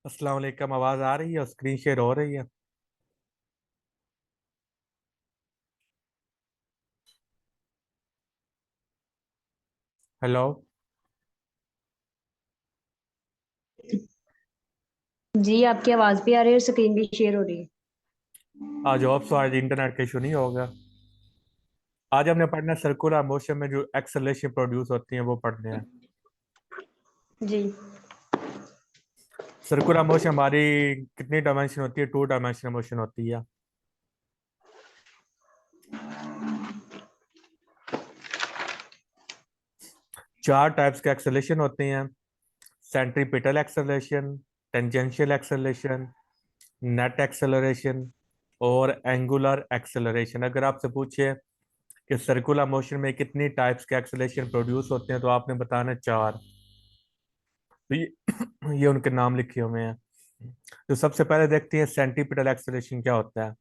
अस्सलाम वालेकुम। आवाज आ रही है और स्क्रीन शेयर हो रही है। हेलो। जी, आपकी आवाज भी आ रही है और स्क्रीन भी शेयर हो रही है। आज ऑफ, तो आज इंटरनेट का इशू नहीं होगा। आज हमने पढ़ना है सर्कुलर मोशन में जो एक्सेलरेशन प्रोड्यूस होती है वो पढ़ने हैं। जी। सर्कुलर मोशन हमारी कितनी डायमेंशन होती है? टू डायमेंशनल मोशन होती है। चार टाइप्स के एक्सेलरेशन होते हैं। Centripetal acceleration, tangential acceleration, net acceleration और एंगुलर एक्सेलरेशन। अगर आपसे पूछे कि सर्कुलर मोशन में कितनी टाइप्स के एक्सेलरेशन प्रोड्यूस होते हैं तो आपने बताना है चार। तो ये उनके नाम लिखे हुए हैं। तो सबसे पहले देखते हैं सेंटीपिटल एक्सेलरेशन क्या होता है।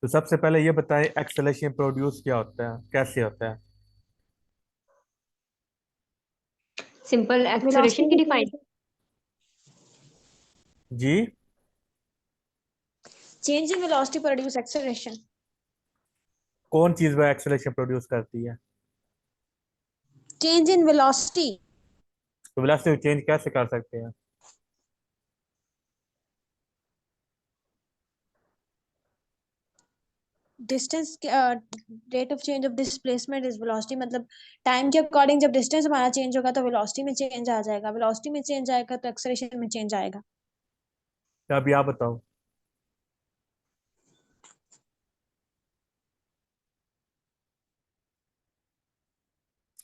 तो सबसे पहले ये बताएं एक्सेलरेशन प्रोड्यूस क्या होता है, कैसे होता है। सिंपल वेलोसिटी एक्सेलरेशन की की डिफाइन। जी। Change in velocity produce acceleration. कौन चीज वह एक्सेलरेशन प्रोड्यूस करती है? Change in velocity. तो वेलोसिटी चेंज कैसे कर सकते हैं? Distance rate of change of displacement is velocity, मतलब टाइम के अकॉर्डिंग जब डिस्टेंस हमारा चेंज होगा तो वेलोसिटी में चेंज आ जाएगा, वेलोसिटी में चेंज आएगा तो एक्सेलरेशन में चेंज आएगा। तो अभी आप बताओ।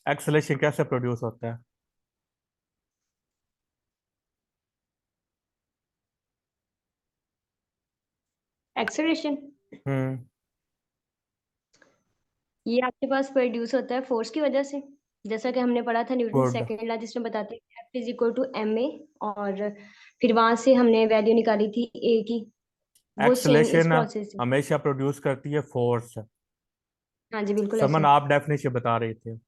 एक्सेलरेशन कैसे प्रोड्यूस होता है? एक्सेलरेशन हम्म। ये आपके पास प्रोड्यूस होता है फोर्स की वजह से। जैसा कि हमने पढ़ा था न्यूटन गुड। सेकेंड लॉ, जिसमें बताते हैं F is equal to M A. और फिर वहां से हमने वैल्यू निकाली थी ए की। वो सेम इस एक्सेलरेशन प्रोसेस से। हमेशा प्रोड्यूस करती है फोर्स। हाँ जी, बिल्कुल समन ऐसे। आप डेफिनेशन बता रहे थे।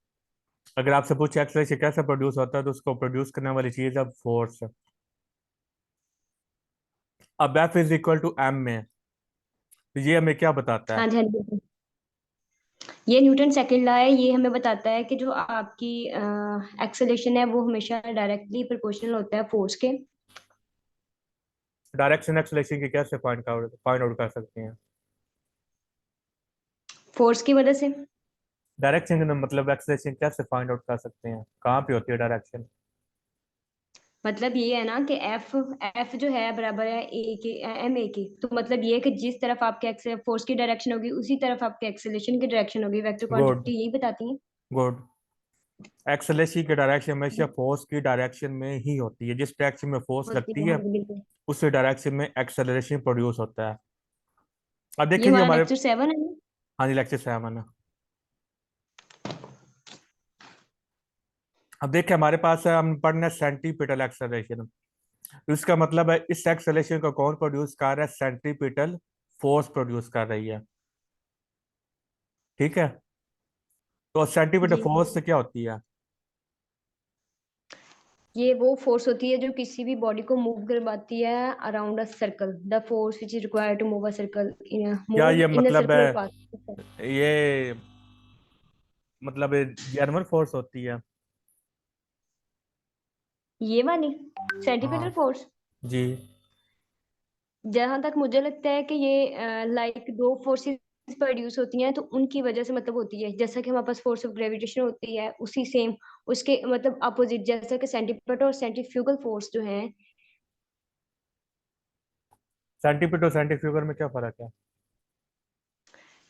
अगर आपसे पूछे एक्सेलरेशन कैसे प्रोड्यूस होता है तो उसको प्रोड्यूस करने वाली चीज है फोर्स। अब F is equal to M में, तो ये हमें क्या बताता है? हाँ जी, हाँ जी, बिल्कुल। ये न्यूटन सेकेंड लॉ है। ये हमें बताता है कि जो आपकी एक्सेलरेशन है वो हमेशा डायरेक्टली प्रोपोर्शनल होता है फोर्स के। डायरेक्शन एक्सेलरेशन की कैसे फाइंड आउट कर सकते हैं? फोर्स की वजह से। डायरेक्शन का मतलब एक्सेलरेशन कैसे फाइंड आउट कर सकते हैं, कहाँ पे होती है डायरेक्शन? मतलब ये है ना कि एफ एफ जो है बराबर है ए के एम ए के। तो मतलब ये है कि जिस तरफ आपके फोर्स की डायरेक्शन होगी उसी तरफ आपके एक्सेलरेशन की डायरेक्शन होगी। Vector good. क्वांटिटी यही बताती है। गुड। एक्सेलरेशन की डायरेक्शन हमेशा फोर्स की डायरेक्शन में ही होती है। जिस डायरेक्शन में फोर्स होती लगती है, हाँ है जी, बिल्कुल। उसी डायरेक्शन में एक्सेलरेशन प्रोड्यूस होता है। अब ये देखिए जी हमारा हमारे। लेक्चर 7 है ना। हाँ जी, लेक्चर 7 है। अब देखिए हमारे पास है, हम पढ़ना सेंटीपिटल एक्सेलरेशन। तो इसका मतलब है इस एक्सेलरेशन को कौन प्रोड्यूस कर रहा है? सेंटीपिटल फोर्स प्रोड्यूस कर रही है। ठीक है। तो सेंटीपिटल जी। फोर्स से क्या होती है? ये वो फोर्स होती है जो किसी भी बॉडी को मूव करवाती है around a circle. The force which is required to move a circle in क्या मूव ये इन अ मतलब सर्कुलर है? पाथ। ये मतलब जर्मन फोर्स होती है? ये वाली सेंटीमीटर हाँ फोर्स। जी। जहां तक मुझे लगता है कि ये लाइक दो फोर्सेस प्रोड्यूस होती हैं तो उनकी वजह से मतलब होती है। जैसा कि हमारे पास फोर्स ऑफ ग्रेविटेशन होती है उसी सेम उसके मतलब अपोजिट, जैसा कि सेंटीपिटल और सेंट्रीफ्यूगल फोर्स जो है। सेंटीपिटल और सेंट्रीफ्यूगल में क्या फर्क है?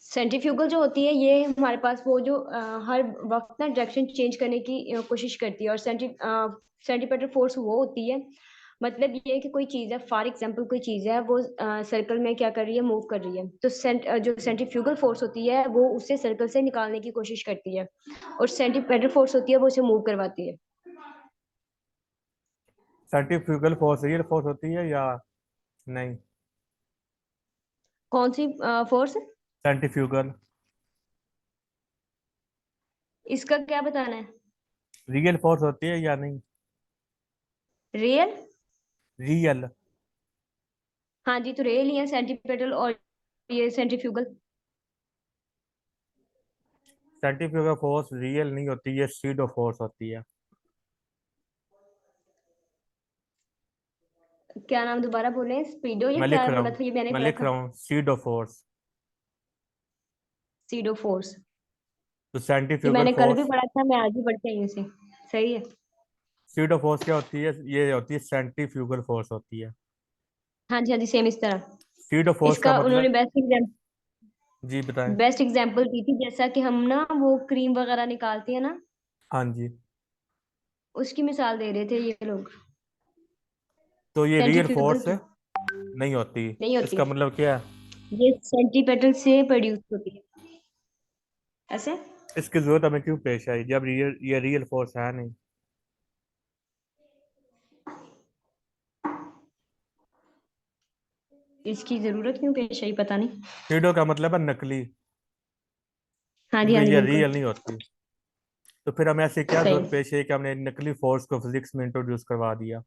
सेंट्रीफ्यूगल जो होती है ये हमारे पास वो जो हर वक्त ना डायरेक्शन चेंज करने की कोशिश करती है। और सेंटीपिटल फोर्स वो होती है, मतलब ये है कि कोई चीज़ है, फॉर एग्जांपल कोई चीज़ है वो सर्कल में क्या कर रही है, मूव कर रही है। तो जो सेंट्रीफ्यूगल फोर्स होती है वो उसे सर्कल से निकालने की कोशिश करती है। और सेंटीपिटल फोर्स होती है वो उसे मूव करवाती है। सेंट्रीफ्यूगल फोर्स रियल फोर्स होती है या नहीं? कौन सी फोर्स? सेंट्रीफ्यूगल इसका क्या बताना है? रियल फोर्स होती है या नहीं? रियल। रियल। हाँ जी, तो रेल ही है सेंटीपिटल और ये सेंट्रीफ्यूगल। सेंट्रीफ्यूगल फोर्स रियल नहीं होती, ये स्यूडो फोर्स होती है। क्या नाम दोबारा बोले, स्पीडो या मैं क्या लिख रहा बोला हूँ, था, ये मैंने मैं पढ़ा लिख था। रहा हूँ स्यूडो फोर्स। सीडो फोर्स, तो ये सेंट्रीफ्यूगल मैंने कल भी फोर्स, पढ़ा था, मैं आज भी पढ़ के आई हूँ इसे। सही है। स्यूडो फोर्स क्या होती है? ये होती है सेंट्रीफ्यूगल फोर्स होती है। हाँ जी, हाँ जी, सेम इस तरह। स्यूडो फोर्स का इसका उन्होंने मतलब, जी बताएं। बेस्ट एग्जाम्पल दी थी, जैसा कि हम ना वो क्रीम वगैरह निकालते हैं ना, हाँ जी। उसकी मिसाल दे रहे थे ये लोग। तो ये रियल सेंट्रीफ्यूगल फोर्स की नहीं होती, नहीं होती, इसका मतलब क्या है? ये सेंटीपेटल से प्रोड्यूस होती है ऐसे। इसकी जरूरत हमें क्यों पेश आई जब ये रियल फोर्स है नहीं? इसकी जरूरत क्यों पेश आई, पता नहीं। स्यूडो का मतलब है नकली, हाँ जी, हाँ क्योंकि जी, ये बिल्कुल रियल नहीं होती। तो फिर हमें ऐसी क्या सही। जरूरत पेश है कि हमने नकली फोर्स को फिजिक्स में इंट्रोड्यूस करवा दिया?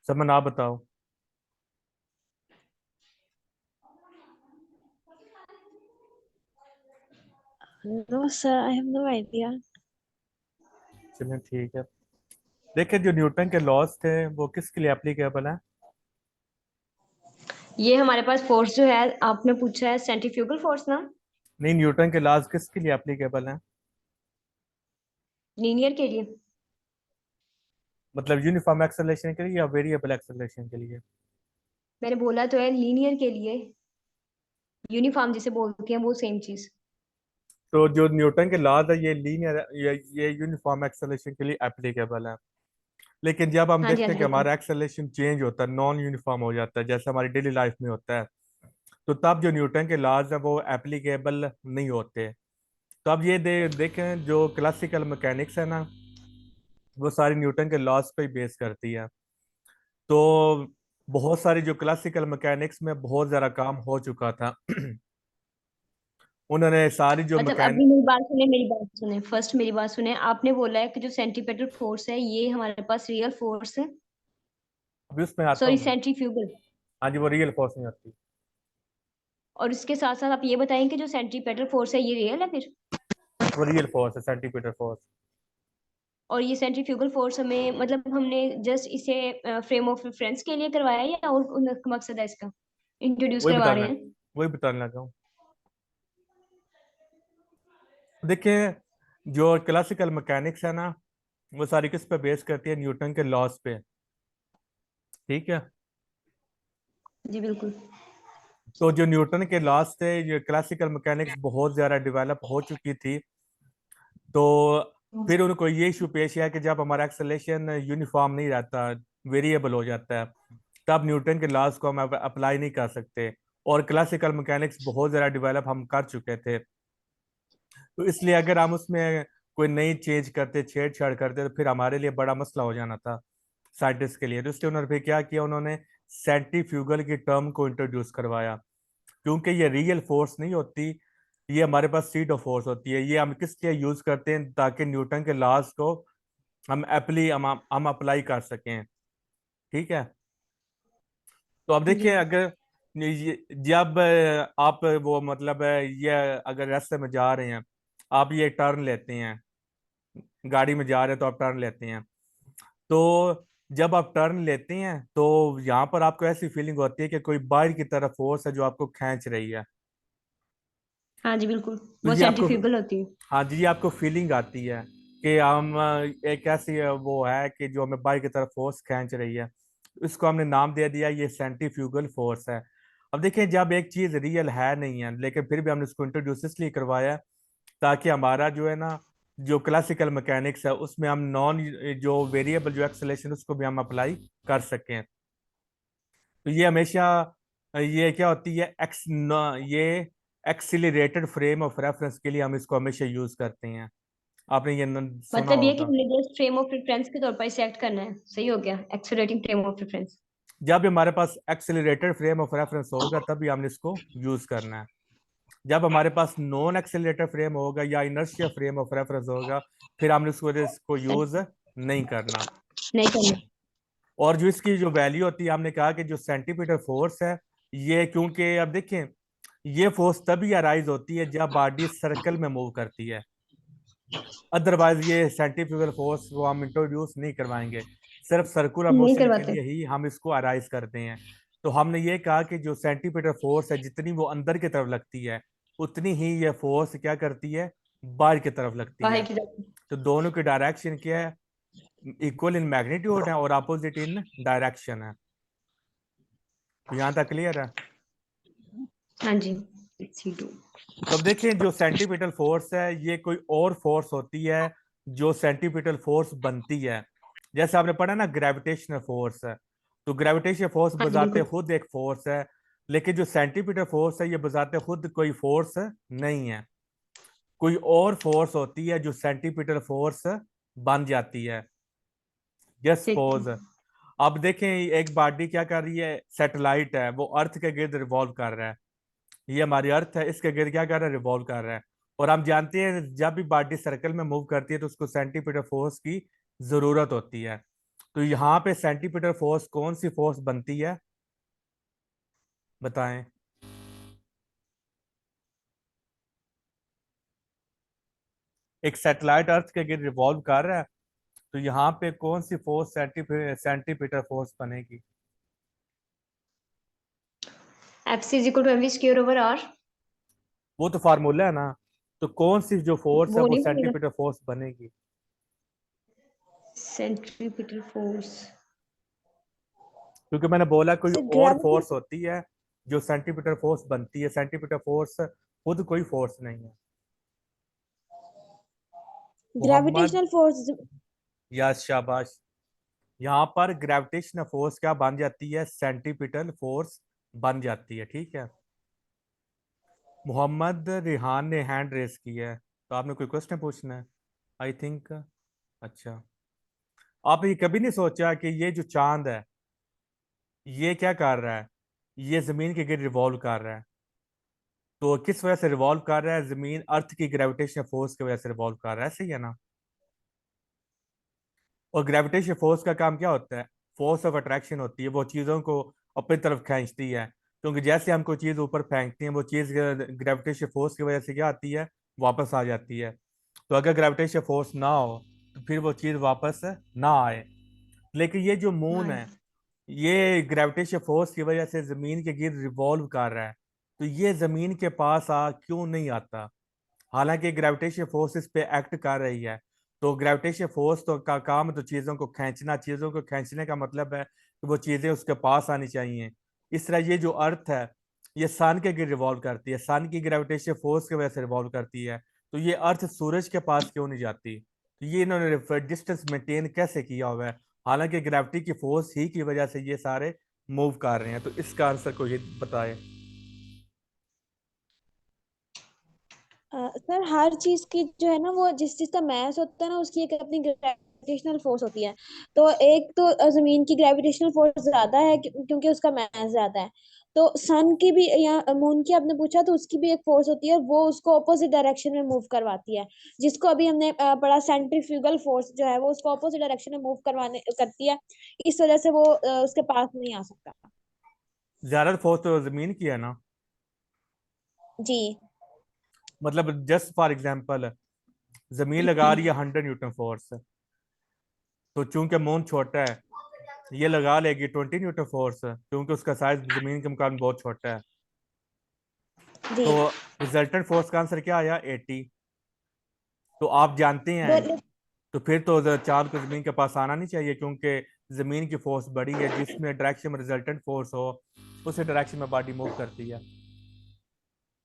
समन आप बताओ। No, sir, I have no idea. चलिए ठीक है। देखिए जो न्यूटन के लॉज थे वो किसके लिए एप्लीकेबल है? ये हमारे पास फोर्स जो है, आपने पूछा है सेंट्रीफ्यूगल फोर्स ना, नहीं, न्यूटन के लॉज किसके लिए एप्लीकेबल है? लीनियर के लिए। मतलब यूनिफॉर्म एक्सेलरेशन के लिए या वेरिएबल एक्सेलरेशन के लिए? मैंने बोला तो है लीनियर के लिए, यूनिफॉर्म जिसे बोलते हैं वो सेम चीज। तो जो न्यूटन के लॉज है ये लीनियर, ये यूनिफॉर्म एक्सेलरेशन के लिए एप्लीकेबल है। लेकिन जब हम हाँ जी, हाँ देखते जी, हैं कि बिल्कुल। हमारा एक्सेलरेशन चेंज होता है, नॉन यूनिफॉर्म हो जाता है, जैसे हमारी डेली लाइफ में होता है, तो तब जो न्यूटन के लॉज है वो एप्लीकेबल नहीं होते। तो अब ये देखें जो क्लासिकल मैकेनिक्स है ना, वो सारी न्यूटन के लॉज पे ही बेस करती है। तो बहुत सारी जो क्लासिकल मैकेनिक्स में बहुत ज़्यादा काम हो चुका था उन्होंने सारी जो मतलब मैकेन अभी मेरी बात सुने, मेरी बात सुने, फर्स्ट मेरी बात सुने। आपने बोला है कि जो सेंटीपेटल फोर्स है ये हमारे पास रियल फोर्स है, अभी उसमें आता सॉरी हूँ मैं। सेंट्रीफ्यूगल। हाँ जी, वो रियल फोर्स नहीं होती। और इसके साथ साथ आप ये बताएं कि जो सेंट्रीपेटल फोर्स है ये रियल है फिर, वो रियल फोर्स है, सेंटीमीटर फोर्स। और ये सेंट्रीफ्यूगल फोर्स हमें मतलब हमने जस्ट इसे फ्रेम ऑफ रेफरेंस के लिए करवाया है या और मकसद है इसका, इंट्रोड्यूस वही करवा रहे बताना हैं? वही बताने लगा हूँ। देखिए जो क्लासिकल मैकेनिक्स है ना, वो सारी किस पे बेस करती है? न्यूटन के लॉज पे। ठीक है। जी बिल्कुल। तो जो न्यूटन के लॉज थे, ये क्लासिकल मैकेनिक्स बहुत ज़्यादा डेवलप हो चुकी थी। तो फिर उनको ये इशू पेश आया कि जब हमारा एक्सेलरेशन यूनिफॉर्म नहीं रहता, वेरिएबल हो जाता है, तब न्यूटन के लॉज को हम अप्लाई नहीं कर सकते। और क्लासिकल मैकेनिक्स बहुत ज़्यादा डेवलप हम कर चुके थे, तो इसलिए अगर हम उसमें कोई नई चेंज करते, छेड़छाड़ करते, तो फिर हमारे लिए बड़ा मसला हो जाना था साइंटिस्ट के लिए। तो इसलिए उन्होंने फिर क्या किया, उन्होंने सेंट्रीफ्यूगल की टर्म को इंट्रोड्यूस करवाया। क्योंकि ये रियल फोर्स नहीं होती, ये हमारे पास सीड ऑफ फोर्स होती है। ये हम किस लिए यूज करते हैं? ताकि न्यूटन के लॉज को हम अप्लाई कर सकें। ठीक है। तो अब जी देखिए अगर जब आप वो मतलब ये अगर रास्ते में जा रहे हैं, आप ये टर्न लेते हैं, गाड़ी में जा रहे हैं तो आप टर्न लेते हैं, तो जब आप टर्न लेते हैं तो यहाँ पर आपको ऐसी फीलिंग होती है कि कोई बाहर की तरफ फोर्स है जो आपको खींच रही है। हाँ जी, बिल्कुल तो वो ये आपको, सेंट्रीफ्यूगल होती है। हाँ जी, ये आपको फीलिंग आती है कि हम एक ऐसी वो है कि जो हमें बाहर की तरफ फोर्स खींच रही है। इसको हमने नाम दे दिया, ये सेंट्रीफ्यूगल फोर्स है। अब देखिए जब एक चीज रियल है नहीं है, लेकिन फिर भी हमने इसको इंट्रोड्यूस इसलिए करवाया ताकि हमारा जो है ना, जो क्लासिकल मैकेनिक्स है उसमें हम नॉन जो वेरिएबल जो एक्सेलरेशन उसको भी हम अप्लाई कर सकें। तो ये हमेशा ये क्या होती है, ये एक्सिलरेटेड फ्रेम ऑफ रेफरेंस के लिए हम इसको हमेशा यूज करते हैं। आपने ये सुना मतलब ये कि होगा। हमने जस्ट फ्रेम ऑफ रेफरेंस के तौर पर सिलेक्ट करना है, सही हो गया, एक्सेलरेटिंग फ्रेम ऑफ रेफरेंस। जब भी हमारे पास एक्सिलरेटेड फ्रेम ऑफ रेफरेंस होगा तभी हमने इसको यूज करना है। जब हमारे पास नॉन एक्सिलरेटेड फ्रेम होगा या इनर्शिया फ्रेम ऑफ रेफरेंस होगा, फिर हमने इसको यूज नहीं करना। नहीं करना। और जो इसकी जो वैल्यू होती है, हमने कहा कि जो सेंटीमीटर फोर्स है ये, क्योंकि अब देखें ये फोर्स तभी अराइज होती है जब बॉडी सर्कल में मूव करती है, अदरवाइज ये सेंट्रीफ्यूगल फोर्स को हम इंट्रोड्यूस नहीं करवाएंगे, सिर्फ सर्कुलर नहीं मोशन के करवाते। लिए ही हम इसको अराइज करते हैं। तो हमने ये कहा कि जो सेंटीमीटर फोर्स है जितनी वो अंदर की तरफ लगती है उतनी ही ये फोर्स क्या करती है, बाहर की तरफ लगती बाहर है। की तरफ। तो दोनों की डायरेक्शन क्या है, इक्वल इन मैग्नीट्यूड है और अपोजिट इन डायरेक्शन है। तो यहाँ तक क्लियर है। हाँ जी, C2। तो अब देखें जो सेंटीपिटल फोर्स है ये कोई और फोर्स होती है जो सेंटीपिटल फोर्स बनती है। जैसे आपने पढ़ा ना ग्रेविटेशनल फोर्स है, तो ग्रेविटेशनल फोर्स हाँ जी, बजाते बिल्कुल। खुद एक फोर्स है, लेकिन जो सेंटीपिटल फोर्स है ये बजाते खुद कोई फोर्स नहीं है, कोई और फोर्स होती है जो सेंटीपिटल फोर्स बन जाती है। जस्ट ठीक है। सपोज अब देखें एक बॉडी क्या कर रही है, सेटेलाइट है, वो अर्थ के गिर्द रिवॉल्व कर रहा है, ये हमारी अर्थ है, इसके गिर्द क्या कर रहा है, रिवॉल्व कर रहा है। और हम जानते हैं जब भी बॉडी सर्कल में मूव करती है तो उसको सेंटीमीटर फोर्स की जरूरत होती है। तो यहाँ पे सेंटीमीटर फोर्स कौन सी फोर्स बनती है, बताएं। एक सैटेलाइट अर्थ के गिर्द रिवॉल्व कर रहा है, तो यहाँ पे कौन सी फोर्स सेंटीमीटर फोर्स बनेगी। FC = mv²/r। वो तो फार्मूला है ना, तो कौन सी जो फोर्स है वो वो नहीं बनेगा। सेंटीमीटर फोर्स बनेगी। Centripetal force. क्योंकि मैंने बोला कोई सर और ग्रेविटी, फोर्स होती है जो सेंटीमीटर फोर्स बनती है, सेंटीमीटर फोर्स खुद कोई फोर्स नहीं है। Mohammad, gravitational force. या शाबाश, यहाँ पर ग्रेविटेशनल फोर्स क्या बन जाती है, सेंटीपिटल फोर्स बन जाती है। ठीक है, मोहम्मद रिहान ने हैंड रेस की है, तो आपने कोई क्वेश्चन पूछना है आई थिंक। अच्छा, आपने ये कभी नहीं सोचा कि ये जो चांद है ये क्या कर रहा है, ये जमीन के गिर्द रिवॉल्व कर रहा है, तो किस वजह से रिवॉल्व कर रहा है, जमीन अर्थ की ग्रेविटेशनल फोर्स की वजह से रिवॉल्व कर रहा है, सही है ना। और ग्रेविटेशनल फोर्स का काम क्या होता है, फोर्स ऑफ अट्रैक्शन होती है, वो चीज़ों को अपनी तरफ खींचती है, क्योंकि जैसे हम कोई चीज़ ऊपर फेंकते हैं वो चीज़ ग्रेविटेशनल फोर्स की वजह से क्या आती है, वापस आ जाती है। तो अगर ग्रेविटेशनल फोर्स ना हो तो फिर वो चीज़ वापस ना आए। लेकिन ये जो मून है ये ग्रेविटेशनल फोर्स की वजह से जमीन के गिर्द रिवॉल्व कर रहा है, तो ये जमीन के पास आ क्यों नहीं आता, हालांकि ग्रेविटेशनल फोर्स इस पे एक्ट कर रही है। तो ग्रेविटेशनल फोर्स तो का काम है तो चीज़ों को खींचना, चीज़ों को खींचने का मतलब है कि वो चीज़ें उसके पास आनी चाहिए। इस तरह ये जो अर्थ है ये सन के गिर्द रिवॉल्व करती है, सन की ग्रेविटेशनल फोर्स की वजह से रिवॉल्व करती है, तो ये अर्थ सूरज के पास क्यों नहीं जाती, तो ये इन्होंने डिस्टेंस मेंटेन कैसे किया हुआ है, हालांकि ग्रेविटी की फोर्स ही की वजह से ये सारे मूव कर रहे हैं। तो इसका आंसर कोई बताए। सर हर चीज की जो है ना, वो जिस चीज का मास होता है ना उसकी एक अपनी ग्रेविटेशनल फोर्स होती है। तो एक तो जमीन की ग्रेविटेशनल फोर्स ज्यादा है क्योंकि उसका मास ज्यादा है। तो सन की भी या मून की आपने पूछा तो उसकी भी एक फोर्स होती है, वो उसको ऑपोजिट डायरेक्शन में मूव करवाती है, जिसको अभी हमने पढ़ा सेंट्रीफ्यूगल फोर्स जो है वो उसको ऑपोजिट डायरेक्शन में मूव करवाने करती है। इस वजह से वो उसके पास नहीं आ सकता। ज्यादा फोर्स तो जमीन की है ना, जी। मतलब जस्ट फॉर एग्जांपल जमीन लगा रही है 100 न्यूटन फोर्स, तो चूंकि मून छोटा है ये लगा लेगी 20 न्यूटन फोर्स, क्योंकि उसका साइज जमीन के मुकाबले बहुत छोटा है। जी। तो रिजल्टेंट फोर्स का आंसर क्या आया, 80। तो आप जानते हैं, दो, तो फिर तो चांद को जमीन के पास आना नहीं चाहिए, क्योंकि जमीन की फोर्स बड़ी है, जिसमें डायरेक्शन में रिजल्टेंट फोर्स हो उसी डायरेक्शन में बॉडी मूव करती है।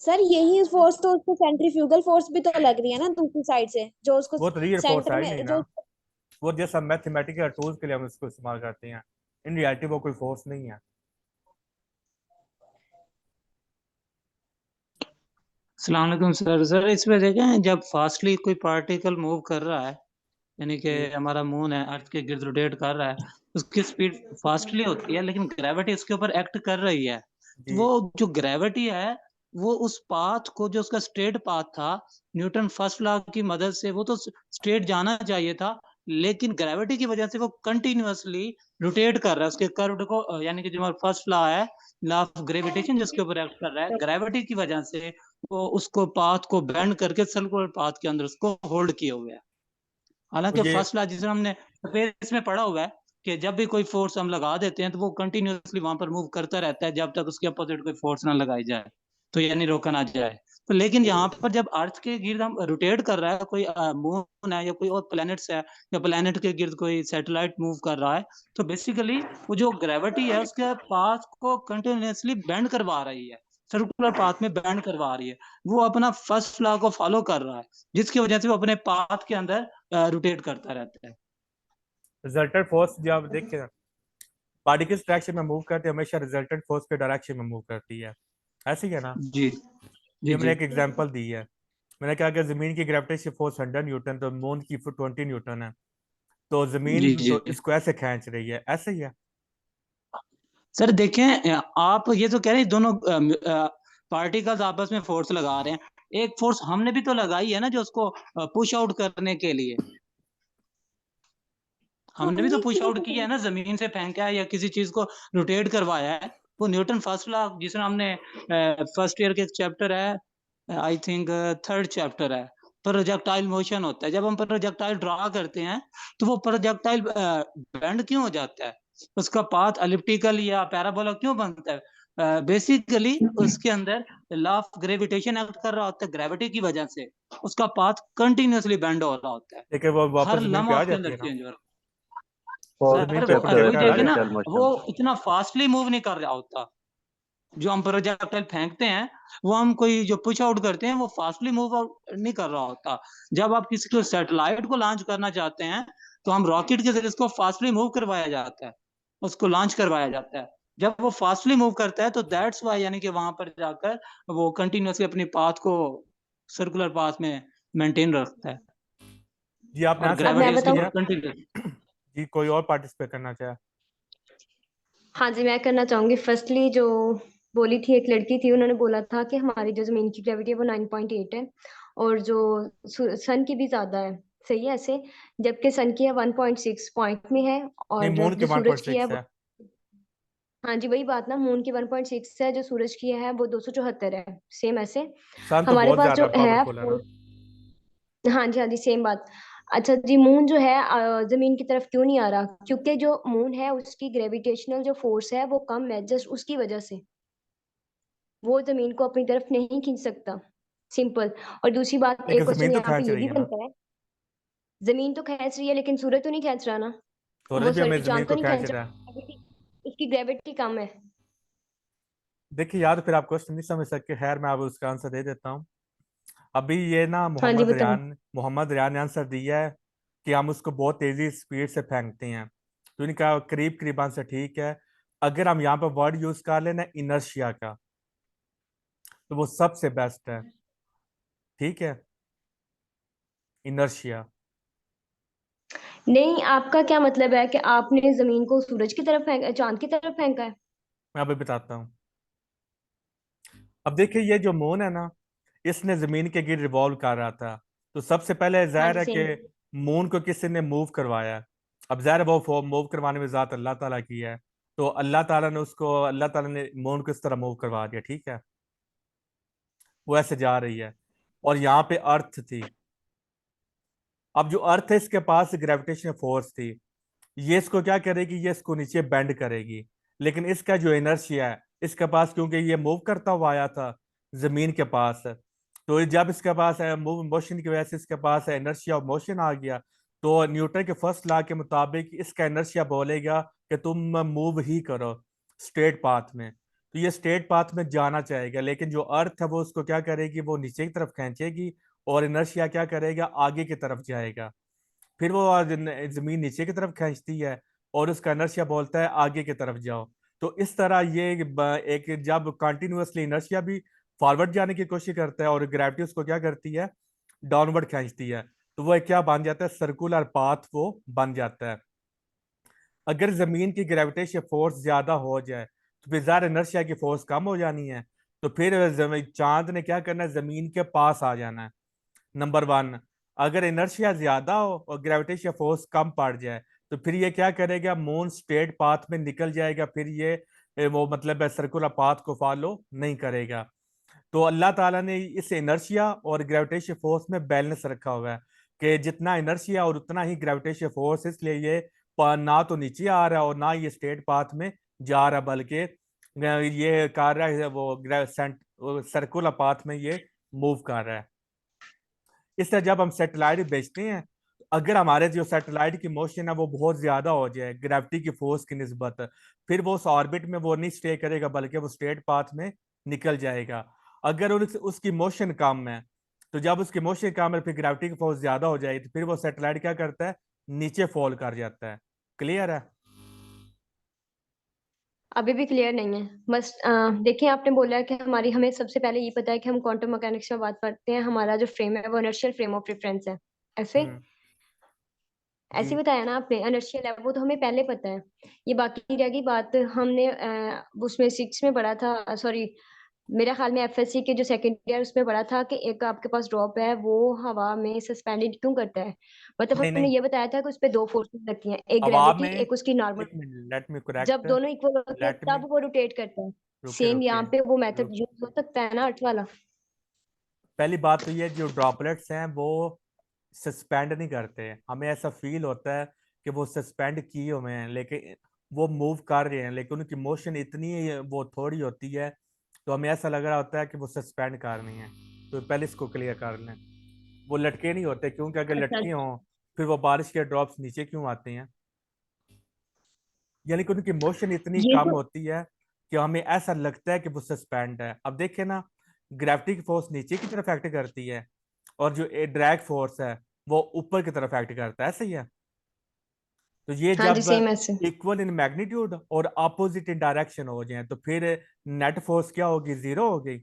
सर यही फोर्स तो उसको सेंट्रीफ्यूगल फोर्स भी तो लग रही है ना दूसरी साइड से, जो उसको वो तो रियल फोर्स सेंटर है ही नहीं में ना, जो। वो जैसा मैथमेटिकल टूल्स के लिए हम इसको इस्तेमाल करते हैं, इन रियलिटी वो कोई फोर्स नहीं है। अस्सलाम वालेकुम सर। सर इसमें देखें जब फास्टली कोई पार्टिकल मूव कर रहा है, यानी कि जी हमारा मून है अर्थ के गिर्द रोटेट कर रहा है, उसकी स्पीड फास्टली होती है लेकिन ग्रेविटी उसके ऊपर एक्ट कर रही है। तो जी वो जो ग्रेविटी है वो उस पाथ को, जो उसका स्ट्रेट पाथ था, न्यूटन फर्स्ट लॉ की मदद से वो तो स्ट्रेट जाना चाहिए था, लेकिन ग्रेविटी की वजह से वो कंटिन्यूअसली रोटेट कर रहा है उसके कर्व को, यानी कि जो हमारा फर्स्ट लॉ है, लॉ ऑफ ग्रेविटेशन, जिसके ऊपर एक्ट कर रहा है, ग्रेविटी की वजह से वो उसको पाथ को बेंड करके सर्कुलर पाथ के अंदर उसको होल्ड किए हुए है। हालांकि ये फर्स्ट लॉ जिसे हमने स्पेस में पढ़ा हुआ है कि जब भी कोई फोर्स हम लगा देते हैं तो वो कंटिन्यूअसली वहां पर मूव करता रहता है जब तक उसके अपोजिट कोई फोर्स ना लगाई जाए, तो यानी रोका ना जाए। तो लेकिन यहाँ पर जब अर्थ के गिर्द हम रोटेट कर रहा है, कोई मून है या कोई और प्लैनेट्स है, या प्लैनेट के गिर्द कोई सैटेलाइट मूव कर रहा है, तो बेसिकली वो जो ग्रेविटी है उसके पाथ को कंटिन्यूअसली बेंड करवा रही है, सर्कुलर पाथ में बेंड करवा रही है। वो अपना फर्स्ट लॉ को फॉलो कर रहा है, जिसकी वजह से वो अपने पाथ के अंदर रोटेट करता रहता है। रिजल्टेंट फोर्स जब आप देखिए पार्टिकल्स डायरेक्शन में मूव करते हैं, हमेशा रिजल्टेंट फोर्स के डायरेक्शन में मूव करती है, ऐसे ही है ना। जी जी ये मैंने जी एक एग्जांपल दी है। मैंने कहा कि जमीन की ग्रेविटेशन फोर्स 100 न्यूटन तो मून की 20 न्यूटन है, तो जी जमीन जी। तो इसको ऐसे खींच रही है, ऐसे ही है। सर देखें, आप ये तो कह रहे हैं दोनों पार्टिकल्स आपस में फोर्स लगा रहे हैं, एक फोर्स हमने भी तो लगाई है ना, जो उसको पुश आउट करने के लिए हमने भी तो पुश आउट किया है ना, जमीन से फेंका है या किसी चीज को रोटेट करवाया है। वो न्यूटन फर्स्ट लॉ जिसमें हमने फर्स्ट ईयर के एक चैप्टर है, आई थिंक थर्ड चैप्टर है, प्रोजेक्टाइल मोशन होता है। जब हम प्रोजेक्टाइल ड्रा करते हैं तो वो प्रोजेक्टाइल बेंड क्यों हो जाता है, उसका पाथ एलिप्टिकल या पैराबोला क्यों बनता है? बेसिकली उसके अंदर लॉ ऑफ ग्रेविटेशन एक्ट कर रहा होता है, ग्रेविटी की वजह से उसका पाथ कंटिन्यूअसली बेंड हो रहा होता है, लेकिन वो वापस हर जमीन पे लम्हा आ उसके जाती अंदर है ना, चेंज हो रहा है। फोर्थ जमीन सर पे वो अपनी चैप्टर जगह वही पे है आ देखिए ना, जाती पार्शियल है। वो मोशन। इतना फास्टली मूव नहीं कर रहा होता। जो हम प्रोजेक्टाइल फेंकते हैं, वो हम कोई जो पुश आउट करते हैं, वो फास्टली मूव आउट नहीं कर रहा होता। जब आप किसी को सैटेलाइट को लॉन्च करना चाहते हैं तो हम रॉकेट के जरिए उसको फास्टली मूव करवाया जाता है, उसको लॉन्च करवाया जाता है। जब वो फास्टली मूव करता है तो दैट्स वाई, यानी कि वहां पर जाकर वो कंटिन्यूअसली अपनी पाथ को सर्कुलर पाथ में मेंटेन रखता है, जी आपने और आंसर अब पूरा मैं ग्रेविटी दे उसके बताऊं। ऊपर दिया। कंटिन्यूअस। जी कोई और पार्टिसिपेट करना चाहे? हाँ जी, मैं करना चाहूंगी। फर्स्टली जो बोली थी, एक लड़की थी, उन्होंने बोला था कि हमारी जो जमीन की ग्रेविटी है वो 9.8 है, और जो सन की भी ज्यादा है। सही है ऐसे, जबकि सन की है 1.6 पॉइंट में है, नहीं, और मून के जो सूरज की है 1.6 वो, है। हाँ जी वही बात ना, मून की 1.6 है, जो सूरज की है वो 274 है। सेम ऐसे सन तो हमारे बहुत पास ज्यादा जो है पावरफुल है ना। हाँ जी सेम बात। अच्छा जी, मून जो है जमीन की तरफ क्यों नहीं आ रहा? क्योंकि जो मून है उसकी ग्रेविटेशनल जो फोर्स है वो कम है, जस्ट उसकी वजह से वो जमीन को अपनी तरफ नहीं खींच सकता। सिंपल। और दूसरी बात, एक लेकिन क्वेश्चन जमीन तो यहाँ पे खींच ये रही भी है ना, बनता है। जमीन तो खींच रही है लेकिन सूरज तो नहीं खींच रहा ना। वो सूरज भी हमें सॉरी, जमीन चांद तो को नहीं खींच खींच रहा है। रहा, उसकी ग्रेविटी कम है। देखिए यार, फिर आप क्वेश्चन नहीं समझ सकते, खैर मैं अब उसका आंसर दे देता हूँ। अभी ये ना हाँ जी बताओ। मोहम्मद रियान ने आंसर दिया है कि हम उसको बहुत तेजी स्पीड से फेंकते हैं, तो इनका करीब करीब आंसर ठीक है। अगर हम यहाँ पर वर्ड यूज कर लेना इनर्शिया का, तो वो सबसे बेस्ट है। ठीक है, इनर्शिया। नहीं, आपका क्या मतलब है कि आपने जमीन को सूरज की तरफ फेंका, चांद की तरफ फेंका है? मैं अभी बताता हूँ। अब देखिए, ये जो मून है ना, इसने जमीन के गिर्द रिवॉल्व कर रहा था, तो सबसे पहले हाँ जाहिर जी है सेम। कि मून को किसी ने मूव करवाया। अब जाहिर है वो मूव करवाने में ज़ात अल्लाह ताला की है, तो अल्लाह ताला ने मून को इस तरह मूव करवा दिया। ठीक है, वो ऐसे जा रही है, और यहाँ पे अर्थ थी। अब जो अर्थ है इसके पास ग्रेविटेशनल फोर्स थी, ये इसको क्या करेगी, ये इसको नीचे बेंड करेगी। लेकिन इसका जो इनर्शिया है इसके पास, क्योंकि ये मूव करता हुआ आया था जमीन के पास, तो जब इसके पास है मूव मोशन की वजह से इसके पास है इनर्शिया ऑफ मोशन आ गया, तो न्यूटन के फर्स्ट लॉ के मुताबिक इसका इनर्शिया बोलेगा कि तुम मूव ही करो स्ट्रेट पाथ में। तो ये स्ट्रेट पाथ में जाना चाहेगा, लेकिन जो अर्थ है वो उसको क्या करेगी, वो नीचे की तरफ खींचेगी, और इनर्शिया क्या करेगा, आगे की तरफ जाएगा। फिर वो जमीन नीचे की तरफ खींचती है, और उसका इनर्शिया बोलता है आगे की तरफ जाओ। तो इस तरह ये एक जब कंटिन्यूअसली इनर्शिया भी फॉरवर्ड जाने की कोशिश करता है, और ग्रेविटी उसको क्या करती है, डाउनवर्ड खींचती है, तो वो क्या बन जाता है, सर्कुलर पाथ वो बन जाता है। अगर जमीन की ग्रेविटेशन फोर्स ज्यादा हो जाए तो फिर ज़ाहिर इनर्शिया की फोर्स कम हो जानी है, तो फिर चांद ने क्या करना है, जमीन के पास आ जाना है। नंबर वन, अगर इनर्शिया ज्यादा हो और ग्रेविटेशन फोर्स कम पड़ जाए, तो फिर ये क्या करेगा, मून स्ट्रेट पाथ में निकल जाएगा, फिर ये वो मतलब सर्कुलर पाथ को फॉलो नहीं करेगा। तो अल्लाह ताला ने इस इनर्शिया और ग्रेविटेशन फोर्स में बैलेंस रखा हुआ है कि जितना इनर्शिया और उतना ही ग्रेविटेशन फोर्स, इसलिए ये ना तो नीचे आ रहा है और ना ये स्ट्रेट पाथ में जा रहा, बल्कि ये कर रहा है वो सर्कुलर पाथ में ये मूव कर रहा है। इस तरह जब हम सैटेलाइट भेजते हैं, अगर हमारे जो सैटेलाइट की मोशन है वो बहुत ज्यादा हो जाए ग्रेविटी की फोर्स की निस्बत, फिर वो उस ऑर्बिट में वो नहीं स्टे करेगा, बल्कि वो स्ट्रेट पाथ में निकल जाएगा। अगर उसकी मोशन कम है, तो जब उसकी मोशन कम है फिर ग्रेविटी की फोर्स ज्यादा हो जाएगी, तो फिर वो सैटेलाइट क्या करता है, नीचे फॉल कर जाता है। क्लियर है? अभी भी क्लियर नहीं है बस। देखिए, आपने बोला है कि हमें सबसे पहले ये पता है कि हम क्वांटम मैकेनिक्स में बात करते हैं, हमारा जो फ्रेम है वो इनर्शियल फ्रेम ऑफ रेफरेंस है, ऐसे ऐसे जी बताया ना आपने। इनर्शियल है वो तो हमें पहले पता है। ये बाकी रह गई बात, हमने उसमें 6 में पढ़ा था, सॉरी मेरा ख्याल में एफएससी के जो सेकंड ईयर उसमें पढ़ा था कि एक आपके पास ड्रॉप है वो हवा में सस्पेंडेड क्यों करता है। मतलब नहीं हमने नहीं, ये बताया था कि उस पे दो फोर्सेस लगती हैं, एक हवा ग्रेविटी में, एक उसकी नॉर्मल। एक मिनट, लेट मी जब करेक्ट, दोनों इक्वल होते हैं लेट मी, तब वो रोटेट करता है। रुके सेम रुके यहाँ पे वो मेथड रुक, यूज हो सकता है ना, अर्थ वाला। पहली बात तो ये जो ड्रॉपलेट्स हैं वो सस्पेंड नहीं करते। हमें ऐसा फील होता है कि वो सस्पेंड किए हुए हैं, लेकिन वो मूव कर रहे हैं, लेकिन उनकी मोशन इतनी वो थोड़ी होती है, तो हमें ऐसा लग रहा होता है कि वो सस्पेंड कर रही हैं। तो पहले इसको क्लियर कर लें, वो लटके नहीं होते, क्योंकि अगर अच्छा लटके हों फिर वो बारिश के ड्रॉप्स नीचे क्यों आते हैं? यानी कि उनकी मोशन इतनी ये कम तो होती है कि हमें ऐसा लगता है कि वो सस्पेंड है। अब देखिए ना, ग्रेविटी की फोर्स नीचे की तरफ एक्ट करती है, और जो ड्रैग फोर्स है वो ऊपर की तरफ एक्ट करता है, सही है? तो ये हाँ जी, जब सेम ऐसे। इक्वल इन मैग्नीट्यूड और अपोजिट इन डायरेक्शन हो जाए, तो फिर नेट फोर्स क्या होगी, जीरो हो गई।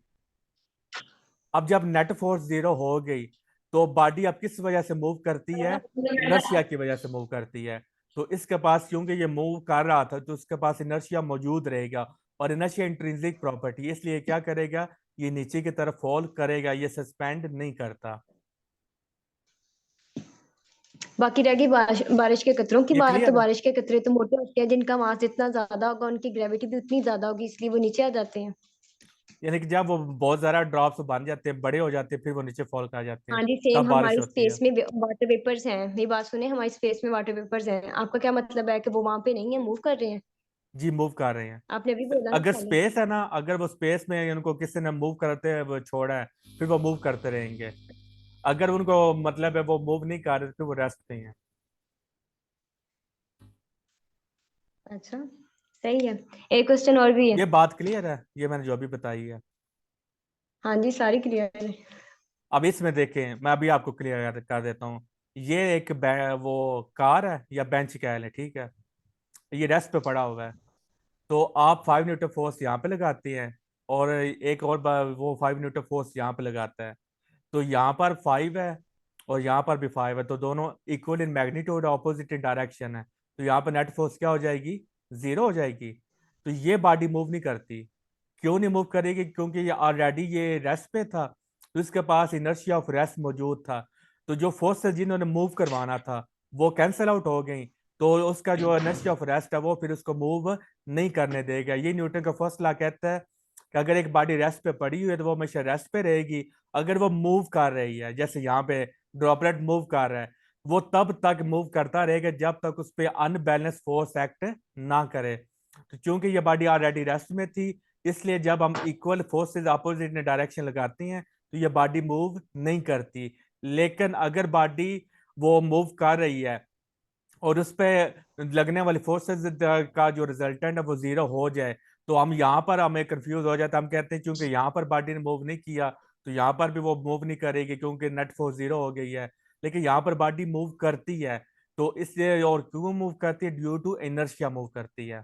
अब जब नेट फोर्स जीरो हो गई, तो बॉडी अब किस वजह से मूव करती है, इनर्शिया की वजह से मूव करती है। तो इसके पास, क्योंकि ये मूव कर रहा था, तो उसके पास इनर्शिया मौजूद रहेगा, और इनर्शिया इंट्रिंसिक प्रॉपर्टी, इसलिए क्या करेगा, ये नीचे की तरफ फॉल करेगा, ये सस्पेंड नहीं करता। बाकी रह गई बारिश के कतरों की ये बात। तो क्लियर है? बारिश के कतरे तो मोटे होते हैं, जिनका मास जितना ज्यादा होगा उनकी ग्रेविटी भी उतनी ज्यादा होगी, इसलिए वो नीचे आ जाते हैं। यानी कि जब वो बहुत ज्यादा ड्रॉप्स बन जाते हैं, बड़े हो जाते हैं, फिर वो नीचे फॉल कर जाते हाँ हैं, जी, तब सेम बारिश हमारी होती है। स्पेस में वाटर वेपर्स हैं। मेरी बात सुने, हमारी स्पेस में वाटर वेपर्स हैं। आपका क्या मतलब है कि वो वहां पे नहीं है, मूव कर रहे हैं? जी मूव कर रहे हैं। आपने अभी बोला ना अगर पहले। स्पेस है ना, अगर वो स्पेस में उनको किसी ने मूव करते हुए वो छोड़ा है, फिर वो मूव करते रहेंगे। अगर उनको मतलब है वो मूव नहीं कर रहे, तो वो रेस्ट पे हैं। अच्छा, सही है। एक क्वेश्चन और भी है। ये बात क्लियर है, ये मैंने जो अभी बताई है। हाँ जी, सारी क्लियर है। अब इसमें देखें, मैं अभी आपको क्लियर कर देता हूँ। ये एक वो कार है या बेंच कैल है, ठीक है? ये डेस्क पे पड़ा हुआ है। तो आप 5 न्यूटन फोर्स यहाँ पे लगाते हैं, और एक और वो 5 न्यूटन फोर्स यहाँ पे लगाता है। तो यहाँ पर 5 है और यहाँ पर भी 5 है, तो दोनों equal in magnitude, opposite in direction है। तो यहाँ पर नेट फोर्स क्या हो जाएगी, जीरो हो जाएगी। तो ये बॉडी मूव नहीं करती। क्यों नहीं मूव करेगी? क्योंकि ये ऑलरेडी ये रेस्ट पे था, तो इसके पास इनर्शिया ऑफ रेस्ट मौजूद था। तो जो फोर्सेस जिन्होंने मूव करवाना था वो कैंसिल आउट हो गई, तो उसका जो इनर्शिया ऑफ रेस्ट है वो फिर उसको मूव नहीं करने देगा। ये न्यूटन का फर्स्ट लॉ कहता है कि अगर एक बॉडी रेस्ट पे पड़ी हुई है तो वो हमेशा रेस्ट पे रहेगी। अगर वो मूव कर रही है, जैसे यहाँ पे ड्रॉपलेट मूव कर रहा है, वो तब तक मूव करता रहेगा जब तक उस पर अनबैलेंस फोर्स एक्ट ना करे। तो चूंकि ये बॉडी ऑलरेडी रेस्ट में थी, इसलिए जब हम इक्वल फोर्सेस अपोजिट डायरेक्शन लगाते हैं तो ये बॉडी मूव नहीं करती। लेकिन अगर बॉडी वो मूव कर रही है और उस पे लगने वाली फोर्सेस का जो रिजल्टेंट है वो जीरो हो जाए, तो हम यहाँ पर हमें कंफ्यूज हो जाता है। हम कहते हैं क्योंकि यहाँ पर बॉडी ने मूव नहीं किया, तो यहाँ पर भी वो मूव नहीं करेगी क्योंकि नेट फोर्स जीरो हो गई है। लेकिन यहाँ पर बॉडी मूव करती है, तो इसलिए, और क्यों मूव करती है, ड्यू टू इनर्शिया मूव करती है।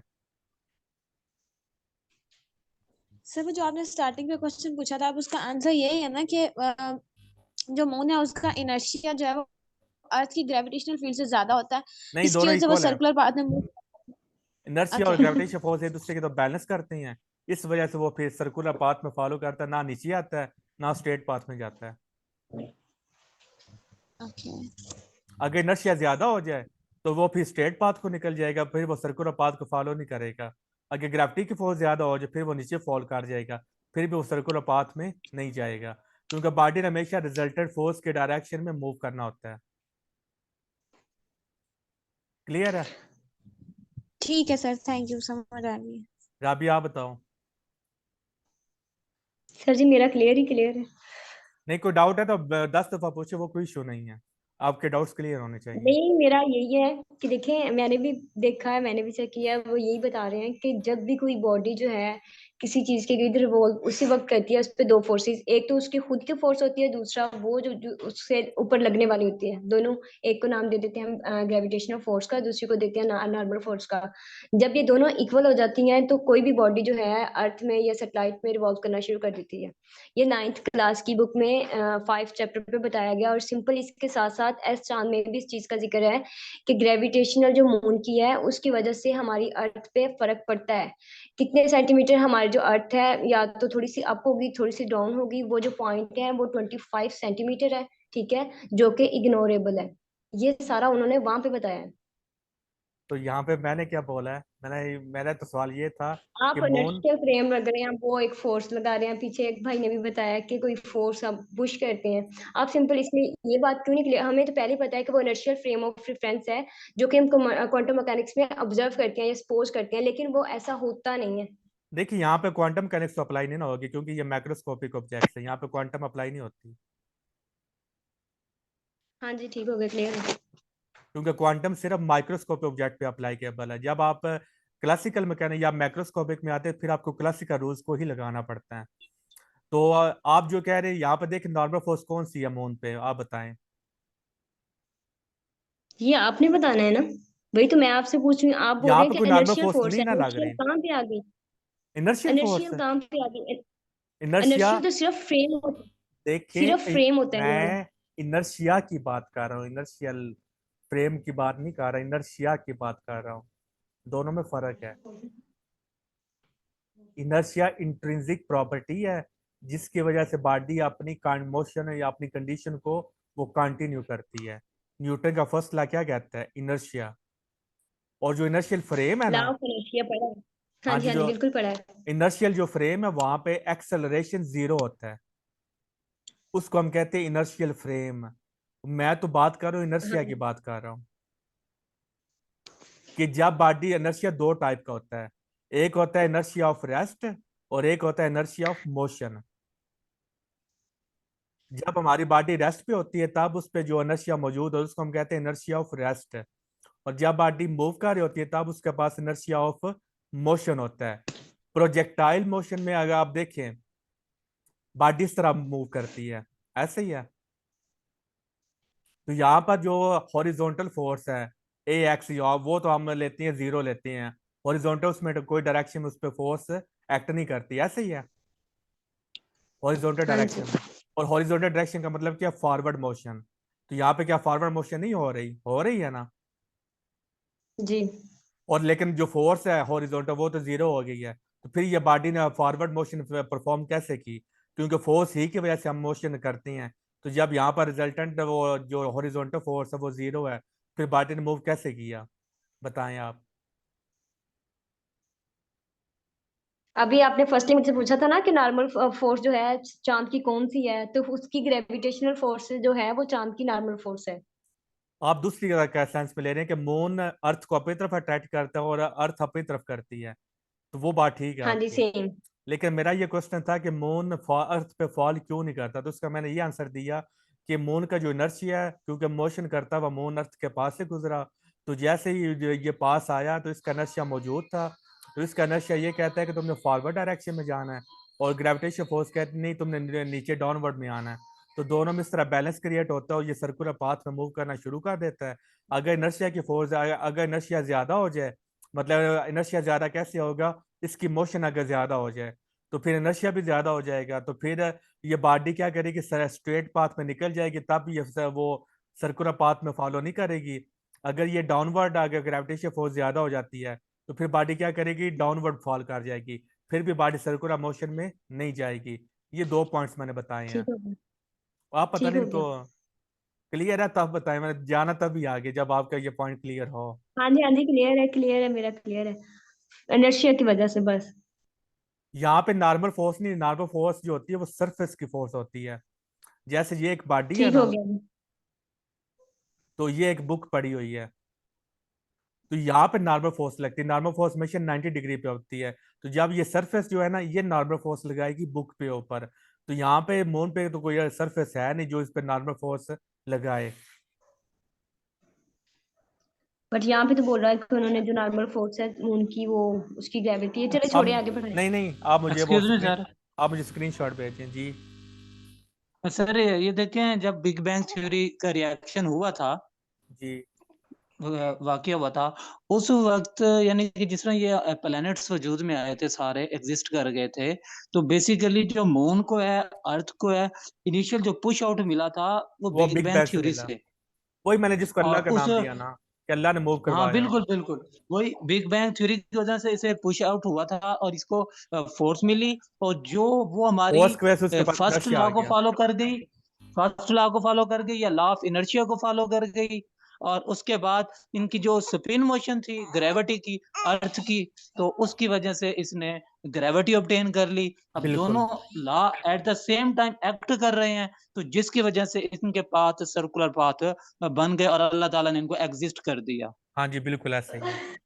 सर वो जो आपने स्टार्टिंग में क्वेश्चन पूछा था, अब उसका आंसर यही है ना कि जो मून है उसका इनर्शिया जो है वो अर्थ की ग्रेविटेशनल फील्ड से ज्यादा होता है, नहीं, इसकी दोनों वजह से वो इक्वल है। सर्कुलर पाथ में मूव। इनर्शिया और ओके। ग्रेविटेशन फोर्स एक दूसरे के तो बैलेंस करते हैं, इस वजह से वो फिर सर्कुलर पाथ में फॉलो करता है, ना नीचे आता है ना स्ट्रेट पाथ में जाता है। ओके। अगर इनर्शिया ज्यादा हो जाए तो वो फिर स्ट्रेट पाथ को निकल जाएगा, फिर वो सर्कुलर पाथ को फॉलो नहीं करेगा। अगर ग्रेविटी की फोर्स ज्यादा हो जाए फिर वो नीचे फॉल कर जाएगा, फिर भी वो सर्कुलर पाथ में नहीं जाएगा, क्योंकि बॉडी ने हमेशा रिजल्टेंट फोर्स के डायरेक्शन में मूव करना होता है। क्लियर है? ठीक है सर, थैंक यू, समझ आ गई। राबी आप बताओ। सर जी मेरा क्लियर है। नहीं कोई डाउट है तो 10 दफा पूछे, वो कोई इशू नहीं है, आपके डाउट्स क्लियर होने चाहिए। नहीं मेरा यही है कि देखें, मैंने भी देखा है, मैंने भी चेक किया है, वो यही बता रहे हैं कि जब भी कोई बॉडी जो है किसी चीज के इधर रिवॉल्व उसी वक्त करती है, उस पे दो फोर्सेस, एक तो उसकी खुद की फोर्स होती है, दूसरा वो जो उससे ऊपर लगने वाली होती है। दोनों, एक को नाम दे देते हैं हम ग्रेविटेशनल फोर्स का, दूसरी को देते हैं नॉर्मल फोर्स का। जब ये दोनों इक्वल हो जाती हैं तो कोई भी बॉडी जो है अर्थ में या सैटेलाइट में रिवॉल्व करना शुरू कर देती है। ये 9th क्लास की बुक में 5 चैप्टर पे बताया गया। और सिंपल इसके साथ साथ एस चांद में भी इस चीज का जिक्र है कि ग्रेविटेशनल जो मून की है उसकी वजह से हमारी अर्थ पे फर्क पड़ता है। कितने सेंटीमीटर हमारी जो अर्थ है या तो थोड़ी सी अप होगी, थोड़ी सी डाउन होगी, वो जो पॉइंट है वो 25 सेंटीमीटर है, ठीक है, जो कि इग्नोरेबल है। ये सारा उन्होंने वहां पे बताया है। तो यहाँ पे मैंने क्या बोला है, मेरा तो सवाल ये था आप कि मून, इनर्शियल फ्रेम लग रहे हैं, वो एक फोर्स लगा रहे हैं, पीछे एक भाई ने भी बताया कि कोई फोर्स आप पुश करते हैं। आप सिंपल इसमें ये बात क्यों नहीं क्लियर, हमें तो पहले ही पता है कि वो इनर्शियल फ्रेम ऑफ रेफरेंस है जो कि हम क्वांटम मैकेनिक्स में ऑब्जर्व करते हैं या सपोज करते हैं, लेकिन वो ऐसा होता नहीं है। देखिए यहाँ पे क्वांटम मैकेनिक्स तो अप्लाई नहीं ना होगी, क्योंकि ये मैक्रोस्कोपिक ऑब्जेक्ट्स है, यहाँ पे क्वांटम अप्लाई नहीं होती, हाँ जी ठीक हो गया, क्लियर है। क्योंकि क्वांटम सिर्फ माइक्रोस्कोपिक ऑब्जेक्ट पे अप्लाई केबल है। जब आप क्लासिकल मैकेनिक्स या मैक्रोस्कोपिक में आते हैं फिर आपको क्लासिकल रूल्स को ही लगाना पड़ता है। तो आप जो कह रहे हैं यहाँ पे देखिए नॉर्मल फोर्स कौन सी है मून पे, आप बताएं। ये आपने बताना है ना, वही तो मैं आपसे पूछ रही हूँ। आप बोल यहाँ रहे पे हैं कोई कि नॉर्मल इनर्शियल फोर्स फोर्स नहीं है, ना लग इनर्शियल रही, कहाँ पे आ गई? इनर्शियल फोर्स इनर्शियल है। कहाँ पे आ गई? इनर्शिया, इनर्शियल तो सिर्फ फ्रेम होता है, सिर्फ देखें फ्रेम होता है हमारा। मैं इनर्शिया की बात कर रहा हूँ, इनर्शियल फ्रेम की बात नहीं कर रहा, इनर्शिया की बात कर रहा हूँ, दोनों में फर्क है। इनर्शिया इंट्रिंसिक प्रॉपर्टी है जिसकी वजह से बॉडी अपनी मोशन या अपनी कंडीशन को वो कंटिन्यू करती है। न्यूटन का फर्स्ट लॉ क्या कहता है? इनर्शिया। और जो इनर्शियल फ्रेम है लॉ ना, ऑफ इनर्शिया पढ़ा है। हाँ जी, हाँ जी जो बिल्कुल पढ़ा है। इनर्शियल जो फ्रेम है वहां पे एक्सेलरेशन जीरो होता है, उसको हम कहते हैं इनर्शियल फ्रेम। मैं तो बात कर रहा हूँ इनर्शिया की हाँ बात कर रहा हूँ, कि जब बॉडी, इनर्शिया दो टाइप का होता है, एक होता है इनर्शिया ऑफ रेस्ट और एक होता है इनर्शिया ऑफ मोशन। जब हमारी बॉडी रेस्ट पे होती है तब उस पे जो इनर्शिया मौजूद है उसको हम कहते हैं इनर्शिया ऑफ रेस्ट, और जब बॉडी मूव कर रही होती है तब उसके पास इनर्शिया ऑफ मोशन होता है। प्रोजेक्टाइल मोशन में अगर आप देखें बॉडी इस तरह मूव करती है, ऐसे ही है। तो यहाँ पर जो हॉरिजॉन्टल फोर्स है ए एक्स, वो तो हम लेते हैं जीरो लेते हैं, हॉरिजॉन्टल उसमें तो कोई डायरेक्शन में उस पर फोर्स एक्ट नहीं करती, ऐसे ही है हॉरिजॉन्टल हाँ डायरेक्शन जी में। और हॉरिजॉन्टल डायरेक्शन का मतलब क्या? Forward motion. तो यहाँ पे क्या फॉरवर्ड मोशन नहीं हो रही है ना? जी। और लेकिन जो फोर्स है हॉरिजॉन्टल वो तो जीरो हो गई है, तो फिर ये बॉडी ने फॉरवर्ड मोशन परफॉर्म कैसे की? क्योंकि फोर्स ही की वजह से हम मोशन करते हैं। तो जब यहाँ पर रिजल्टेंट वो जो हॉरिजॉन्टल फोर्स है वो जीरो है, फिर बॉडी ने मूव कैसे किया, बताएं आप। अभी आपने फर्स्ट टाइम मुझसे पूछा था ना कि नॉर्मल फोर्स जो है चांद की कौन सी है, तो उसकी ग्रेविटेशनल फोर्स जो है वो चांद की नॉर्मल फोर्स है। आप दूसरी का सेंस में ले रहे हैं कि मून अर्थ को अपनी तरफ अट्रैक्ट करता है और अर्थ अपनी तरफ करती है, तो वो बात ठीक है हाँ जी आपकी। सेम। लेकिन मेरा ये क्वेश्चन था कि मून अर्थ पे फॉल क्यों नहीं करता, तो उसका मैंने ये आंसर दिया कि मून का जो इनर्शिया है, क्योंकि मोशन करता हुआ मून अर्थ के पास से गुजरा, तो जैसे ही ये पास आया तो इसका इनर्शिया मौजूद था, तो इसका इनर्शिया ये कहता है कि तुमने फॉरवर्ड डायरेक्शन में जाना है, और ग्रेविटेशन फोर्स कहती नहीं तुमने नीचे डाउनवर्ड में आना है। तो दोनों में इस तरह बैलेंस क्रिएट होता है और ये सर्कुलर पाथ में मूव करना शुरू कर देता है। अगर इनर्शिया की फोर्स, अगर इनर्शिया ज्यादा हो जाए, मतलब इनर्शिया ज्यादा कैसे होगा, इसकी मोशन अगर ज्यादा हो जाए तो फिर इनर्शिया भी ज्यादा हो जाएगा, तो फिर ये बॉडी क्या करेगी, स्ट्रेट पाथ में निकल जाएगी, तब ये वो सर्कुलर पाथ में फॉलो नहीं करेगी। अगर ये डाउनवर्ड, अगर ग्रेविटेशन फोर्स ज्यादा हो जाती है तो फिर बॉडी क्या करेगी, डाउनवर्ड फॉल कर जाएगी, फिर भी बॉडी सर्कुलर मोशन में नहीं जाएगी। ये दो पॉइंट्स मैंने बताए हैं, ठीक हो गया। आप पता ठीक नहीं हो इनको। गया। क्लियर है? तब बताएं, मैंने जाना तभी आगे जब आपका ये पॉइंट क्लियर हो। हाँ जी क्लियर है, मेरा क्लियर है, इनर्शिया की वजह से बस। यहाँ पे नॉर्मल फोर्स नहीं, नॉर्मल फोर्स जो होती है वो सरफेस की फोर्स होती है। जैसे ये एक बॉडी है ठीक हो ना, गया। तो ये एक बुक पड़ी हुई है, तो यहाँ पे नॉर्मल फोर्स लगती है। नॉर्मल फोर्स हमेशा 90 डिग्री पे होती है। तो जब ये सरफेस जो है ना, ये नॉर्मल फोर्स लगाएगी बुक पे ऊपर। तो यहाँ पे मून पे तो कोई सरफेस है नहीं जो इस पे नॉर्मल फोर्स लगाए। बट यहाँ पे तो बोल रहा है कि उन्होंने जो नॉर्मल फोर्स है मून की, वो उसकी ग्रेविटी है। चलो अब छोड़िए, आगे बढ़ाएं। नहीं नहीं, आप मुझे वो एक्सक्यूज मी स्क्रीन सर। आप मुझे स्क्रीनशॉट भेजें जी। सर ये देखें, जब बिग बैंग थ्योरी का रिएक्शन हुआ था, जी वाकया हुआ था, उस वक्त यानी कि जिसमें ये प्लैनेट्स वजूद में आए थे, सारे एग्जिस्ट कर गए थे, तो बेसिकली जो मून को है, अर्थ को है, इनिशियल जो पुश आउट मिला था वो वो बिग बिग बैंग बैंग से थ्योरी मिला, से। वही मैंने जिसको अल्लाह और का उस, नाम दिया ना, कि अल्लाह ने मूव हाँ करवाया। बिल्कुल बिल्कुल, वही बिग बैंग थ्योरी की वजह से इसे पुश आउट हुआ था और इसको फोर्स मिली। और जो वो हमारी फोर्स की वजह से उसके पास फर्स्ट इनर्शिया आ लॉ को गया। फॉलो कर गई, फर्स्ट लॉ को फॉलो कर गई या लॉ ऑफ इनर्शिया को फॉलो कर गई। और उसके बाद इनकी जो स्पिन मोशन थी ग्रेविटी की, अर्थ की, तो उसकी वजह से इसने ग्रेविटी ऑब्टेन कर ली। अब बिल्कुल। दोनों law at the same time act कर रहे हैं, तो जिसकी वजह से इनके पाथ सर्कुलर पाथ बन गए और अल्लाह ताला ने इनको एग्जिस्ट कर दिया। हाँ जी, बिल्कुल ऐसा ही है।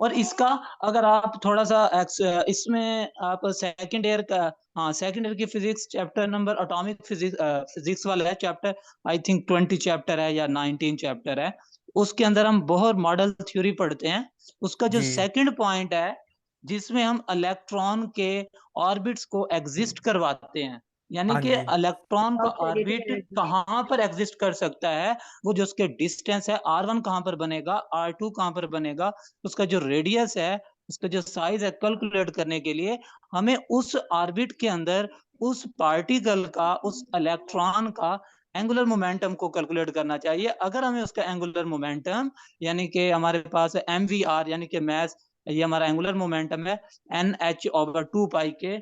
और इसका अगर आप थोड़ा सा इसमें आप सेकंड ईयर का, हाँ सेकंड ईयर की physics chapter number atomic physics, physics वाला है चैप्टर, आई थिंक 20 चैप्टर है या 19 चैप्टर है, उसके अंदर हम बोहर मॉडल थ्योरी पढ़ते हैं। उसका जो जी सेकंड पॉइंट है, जिसमें हम इलेक्ट्रॉन के ऑर्बिट्स को एग्जिस्ट करवाते हैं, यानी हाँ कि जी इलेक्ट्रॉन का ऑफ रेडिएटिव ऑर्बिट एनर्जी। कहाँ पर एग्जिस्ट कर सकता है, वो जो उसके डिस्टेंस है R1 कहाँ पर बनेगा, R2 कहाँ पर बनेगा, उसका जो रेडियस है, उसका जो साइज है, कैलकुलेट करने के लिए हमें उस ऑर्बिट के अंदर उस पार्टिकल का, उस इलेक्ट्रॉन का एंगुलर मोमेंटम को कैलकुलेट करना चाहिए। अगर हमें उसका एंगुलर मोमेंटम, यानी कि हमारे पास MVR यानी कि मैस, ये हमारा एंगुलर मोमेंटम है, NH/2 पाई के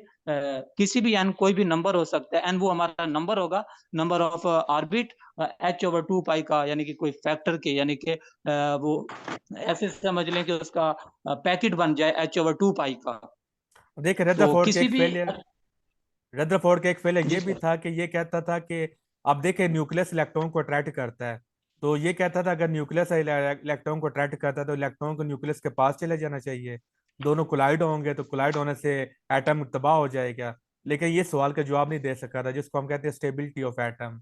किसी भी n, कोई भी नंबर हो सकता है, n वो हमारा नंबर होगा, नंबर ऑफ ऑर्बिट, H/2 पाई का यानी कि कोई फैक्टर के, यानी कि वो ऐसे समझ लें कि उसका पैकेट बन जाए H/2 पाई का। देखिए, तो रदरफोर्ड का किसी एक भी, फेलियर, रदरफोर्ड का एक फेलियर जी ये भी सर, था कि ये कहता था कि अब देखिए न्यूक्लियस इलेक्ट्रॉन को अट्रैक्ट करता है। तो ये कहता था अगर न्यूक्लियस इलेक्ट्रॉन को अट्रैक्ट करता है तो इलेक्ट्रॉन को न्यूक्लियस के पास चले जाना चाहिए, दोनों कोलाइड होंगे, तो कोलाइड होने से एटम तबाह हो जाएगा। लेकिन ये सवाल का जवाब नहीं दे सका था, जिसको हम कहते हैं स्टेबिलिटी ऑफ एटम।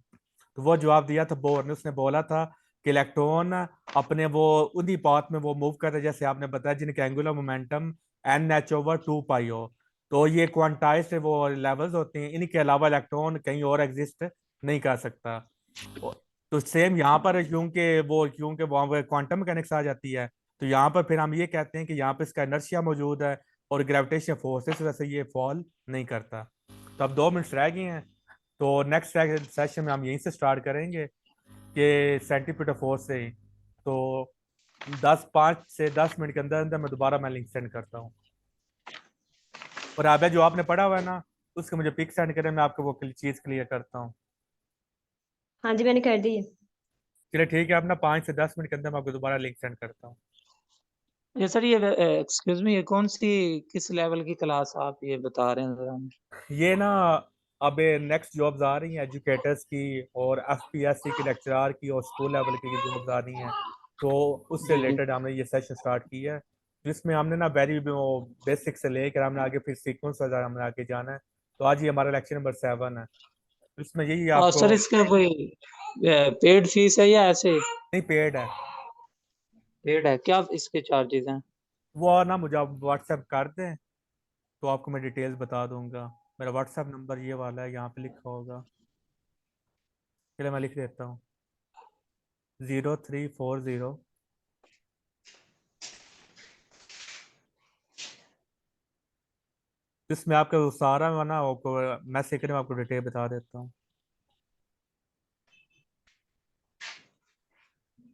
तो वो जवाब दिया था बोर ने। उसने बोला था कि इलेक्ट्रॉन अपने वो उन्हीं पाथ में वो मूव करते हैं जैसे आपने बताया, जिनके एंगुलर मोमेंटम NH/2 पाई हो। तो ये क्वांटाइज्ड वो लेवल्स होते हैं, इनके अलावा इलेक्ट्रॉन कहीं और एग्जिस्ट नहीं कर सकता। तो सेम यहाँ पर क्योंकि वहाँ पर क्वांटम मैकेनिक्स आ जाती है। तो यहाँ पर फिर हम ये कहते हैं कि यहाँ पे इसका इनर्शिया मौजूद है और ग्रेविटेशन फोर्सेस वजह से ये फॉल नहीं करता। तो अब 2 मिनट्स रह गए हैं, तो नेक्स्ट सेशन में हम यहीं से स्टार्ट करेंगे कि सेंटीमीटर फोर्स से ही। तो 5 से 10 मिनट के अंदर अंदर मैं लिंक सेंड करता हूँ। और आबे जो आपने पढ़ा हुआ है ना, उसके मुझे पिक सेंड करें, मैं आपको वो चीज़ क्लियर करता हूँ। हाँ जी, मैंने कर दी है। चलिए ठीक है, अपना 5 से 10 मिनट के अंदर मैं आपको दोबारा लिंक सेंड करता हूँ। ये सर, ये एक्सक्यूज मी, ये कौन सी, किस लेवल की क्लास आप ये बता रहे हैं जरा हमें? ये ना, अब नेक्स्ट जॉब्स आ रही हैं एजुकेटर्स की, और FPSC की लेक्चरार की, और स्कूल लेवल की जॉब्स आ रही हैं। तो उससे जी जी। रिलेटेड हमने ये सेशन स्टार्ट किया है, जिसमें हमने ना वेरी बेसिक से लेकर हमने आगे फिर सीक्वेंस वगैरह हमने आगे जाना है। तो आज ये हमारा लेक्चर नंबर 7 है। तो इसमें यही और आपको, सर इसका कोई पेड फीस है या ऐसे? नहीं पेड है। पेड है, क्या इसके चार्जेस हैं? वो ना मुझे आप व्हाट्सएप कर दें, तो आपको मैं डिटेल्स बता दूंगा। मेरा व्हाट्सएप नंबर ये वाला है, यहाँ पे लिखा होगा। चलिए मैं लिख देता हूँ, 0340। इसमें आपका वो सारा है ना, आपको मैसेज करें, मैं आपको डिटेल बता देता हूँ।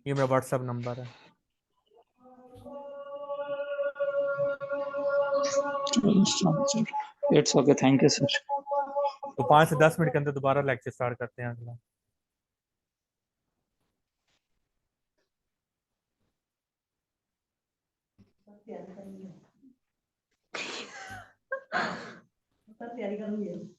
ये मेरा व्हाट्सएप नंबर है। It's okay, thank you sir. तो 5 से 10 मिनट के अंदर दोबारा लेक्चर स्टार्ट करते हैं अगला। तैयारी करूंगी